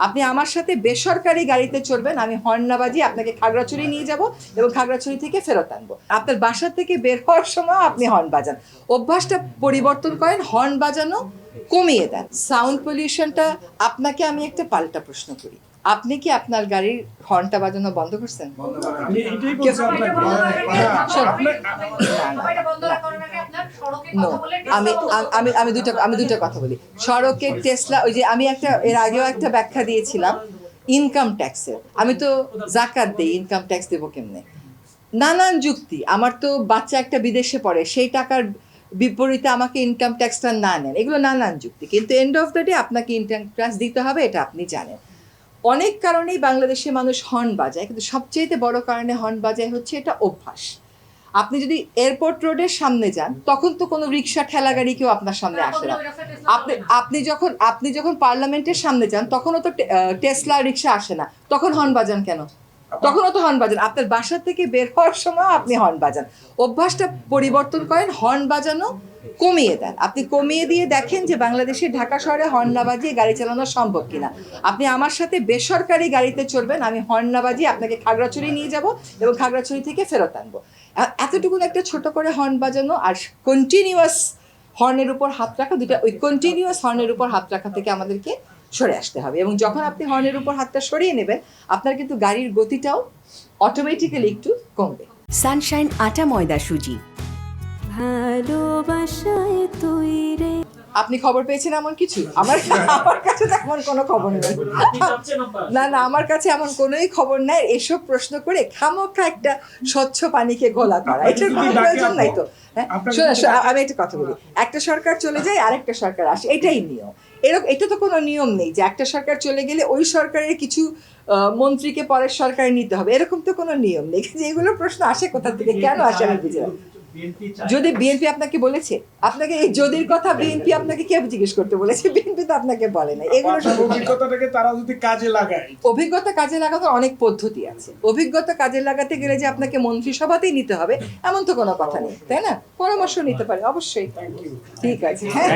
আপনি আমার সাথে বেসরকারি গাড়িতে চড়বেন, আমি হর্ন না বাজিয়ে আপনাকে খাগড়াছড়ি নিয়ে যাব এবং খাগড়াছড়ি থেকে ফেরত আনবো। আপনার বাসা থেকে বের হওয়ার সময় আপনি হর্ন বাজান। অভ্যাসটা পরিবর্তন করেন, হর্ন বাজানো কমিয়ে দেন। সাউন্ড পলিউশনটা আপনাকে আমি একটা পাল্টা প্রশ্ন করি, আপনি কি আপনার গাড়ির হর্নটা বাজানো বন্ধ করছেন? আমি দুইটা কথা বলি। সড়কের টেসলা, ওই যে আমি একটা এর আগেও একটা ব্যাখ্যা দিয়েছিলাম ইনকাম ট্যাক্সের। আমি তো জাকাত দেই, ইনকাম ট্যাক্স দেবো কেমনে? নানান যুক্তি। আমার তো বাচ্চা একটা বিদেশে পড়ে, সেই টাকার বিপরীতে আমাকে ইনকাম ট্যাক্সটা না নেন, এগুলো নানান যুক্তি। কিন্তু এন্ড অফ দ্য ডে আপনাকে ইনকাম ট্যাক্স দিতে হবে, এটা আপনি জানেন। অনেক কারণেই বাংলাদেশের মানুষ হর্ন বাজায়, কিন্তু সবচেয়ে বড় কারণে হর্ন বাজায় হচ্ছে এটা অভ্যাস। আপনি যদি এয়ারপোর্ট রোডের সামনে যান, তখন তো কোনো রিক্সা ঠেলা গাড়ি কেউ আপনার সামনে আসে না। আপনি যখন পার্লামেন্টের সামনে যান, তখনও তো টেসলা রিক্সা আসে না, তখন হর্ন বাজান কেন? তখনও তো হর্ন বাজান। আপনার বাসা থেকে বের হওয়ার সময় আপনি হর্ন বাজান। অভ্যাসটা পরিবর্তন করেন, হর্ন বাজানো কমিয়ে দেন। আপনি কমিয়ে দিয়ে দেখেন যে বাংলাদেশের ঢাকা শহরে হর্ন না বাজিয়ে গাড়ি চালানো সম্ভব কিনা। আপনি আমার সাথে বেসরকারি গাড়িতে চড়বেন, আমি হর্ন না বাজিয়ে আপনাকে খাগড়াছড়ি নিয়ে যাব এবং খাগড়াছড়ি থেকে ফেরত আনবো। এতটুকুন একটা ছোট করে হর্ন বাজানো আর কন্টিনিউয়াস হর্নের উপর হাত রাখা, দুটা, ওই কন্টিনিউয়াস হর্নের উপর হাত রাখা থেকে আমাদেরকে সরে আসতে হবে। এবং যখন আপনি হর্নের উপর হাতটা সরিয়ে নেবেন, আপনার কিন্তু গাড়ির গতিটাও অটোমেটিক্যালি একটু কমবে। সানশাইন আটা ময়দা সুজি। ভালোবাসায় তৈরি। আপনি খবর পেয়েছেন এমন কিছু? আমার কাছে তো এমন কোনো খবর নেই। না, আমার কাছে এমন কোনোই খবর নাই। এসব প্রশ্ন করে খামোখা একটা স্বচ্ছ পানিকে ঘোলা করা, এটার কোনো প্রয়োজন নাই তো। হ্যাঁ, আমি একটা কথা বলি, একটা সরকার চলে যায় আরেকটা সরকার আসে, এটাই নিয়ম। এটা তো কোনো নিয়ম নেই যে একটা সরকার চলে গেলে ওই সরকারের কিছু মন্ত্রীকে পরের সরকারে নিতে হবে, এরকম তো কোনো নিয়ম নেই। যে এগুলো প্রশ্ন আসে কোথা থেকে, কেন আসে আমি বুঝি না। যদি বিএনপি আপনাকে বলেছে, আপনাকে এই যদির কথা বিএনপি আপনাকে কে জিজ্ঞেস করতে বলেছে? বিএনপি তো আপনাকে বলে না। এগুলো সব অভিজ্ঞতাটাকে তারা যদি কাজে লাগায়, অভিজ্ঞতা কাজে লাগানোর অনেক পদ্ধতি আছে। অভিজ্ঞতা কাজে লাগাতে গেলে যে আপনাকে মন্ত্রিসভাতেই নিতে হবে এমন তো কোনো কথা নেই, তাই না? পরামর্শ নিতে পারে অবশ্যই। ঠিক আছে, হ্যাঁ।